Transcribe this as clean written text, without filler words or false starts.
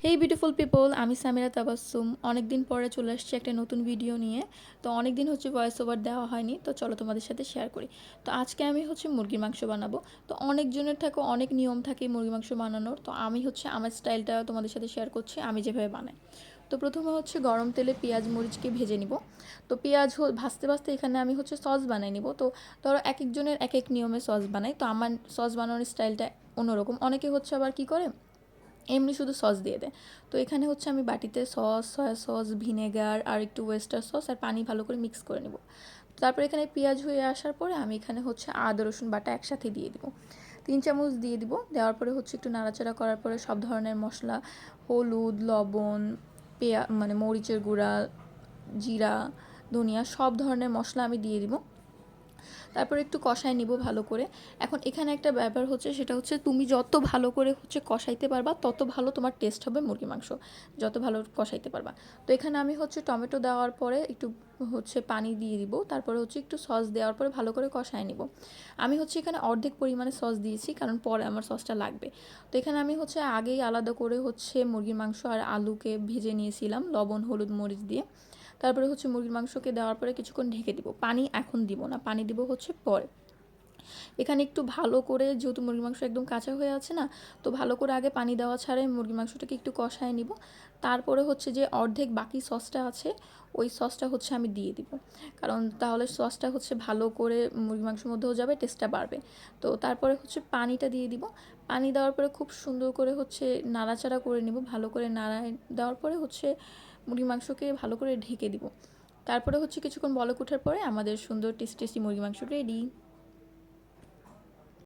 হেই beautiful people, আমি সামিরা তাবাসসুম। অনেক দিন পরে চলে আসছি একটা নতুন ভিডিও নিয়ে। তো অনেক দিন হচ্ছে ভয়েস ওভার দেওয়া হয়নি, তো চলো তোমাদের সাথে শেয়ার করি। তো আজকে আমি হচ্ছে মুরগির মাংস বানাবো। তো অনেকজনের থাকে অনেক নিয়ম থাকে মুরগির মাংস বানানোর, তো আমি হচ্ছে আমার স্টাইলটা তোমাদের সাথে শেয়ার করছি, আমি যেভাবে বানাই। তো প্রথমে হচ্ছে গরম তেলে পেঁয়াজ মরিচকে ভেজে নিব। তো পেঁয়াজ ভাজতে ভাজতে এখানে আমি হচ্ছে সস বানাই নিব। তো ধরো এক একজনের এক এক নিয়মে সস বানাই, তো আমার সস বানানোর স্টাইলটা অন্যরকম। অনেকে হচ্ছে আবার কি করে এমনি শুধু সস দিয়ে দেয়। তো এখানে হচ্ছে আমি বাটিতে সস, সয়া সস, ভিনেগার আর একটু ওয়েস্টার সস আর পানি ভালো করে মিক্স করে নেব। তারপর এখানে পেঁয়াজ হয়ে আসার পরে আমি এখানে হচ্ছে আদা রসুন বাটা একসাথে দিয়ে দিব, 3 চামচ দিয়ে দিব। দেওয়ার পরে হচ্ছে একটু নাড়াচাড়া করার পরে সব ধরনের মশলা, হলুদ, লবণ, মানে মরিচের গুঁড়া, জিরা, ধনিয়া, সব ধরনের মশলা আমি দিয়ে দিব। তারপর একটু কষায় নিব ভালো করে। এখন এখানে একটা ব্যাপার হচ্ছে, সেটা হচ্ছে তুমি যত ভালো করে হচ্ছে কষাইতে পারবা তত ভালো তোমার টেস্ট হবে মুরগি মাংস, যত ভালো কষাইতে পারবা। তো এখানে আমি হচ্ছে টমেটো দেওয়ার পরে একটু হচ্ছে পানি দিয়ে দিব, তারপরে হচ্ছে একটু সস দেওয়ার পরে ভালো করে কষায় নিব। আমি হচ্ছে এখানে অর্ধেক পরিমাণে সস দিয়েছি, কারণ পরে আমার সসটা লাগবে। তো এখানে আমি হচ্ছে আগেই আলাদা করে হচ্ছে মুরগির মাংস আর আলুকে ভেজে নিয়েছিলাম লবণ হলুদ মরিচ দিয়ে। তারপরে হচ্ছে মুরগির মাংসকে দেওয়ার পরে কিছুক্ষণ ঢেকে দিব। পানি এখন দিব না, পানি দিব হচ্ছে পরে। এখানে একটু ভালো করে, যেহেতু মুরগির মাংস একদম কাঁচা হয়ে আছে না, তো ভালো করে আগে পানি দেওয়া ছাড়াই মুরগির মাংসটাকে একটু কষায় নিব। তারপরে হচ্ছে যে অর্ধেক বাকি সসটা আছে, ওই সসটা হচ্ছে আমি দিয়ে দিব, কারণ তাহলে সসটা হচ্ছে ভালো করে মুরগির মাংসের মধ্যেও যাবে, টেস্টটা বাড়বে। তো তারপরে হচ্ছে পানিটা দিয়ে দিব। পানি দেওয়ার পরে খুব সুন্দর করে হচ্ছে নাড়াচাড়া করে নিব। ভালো করে নাড়া দেওয়ার পরে হচ্ছে মুরগির মাংসকে ভালো করে ঢেকে দিব। তারপরে হচ্ছে কিছুক্ষণ বলক ওঠার পরে আমাদের সুন্দর টেস্টি টেস্টি মুরগির মাংস রেডি।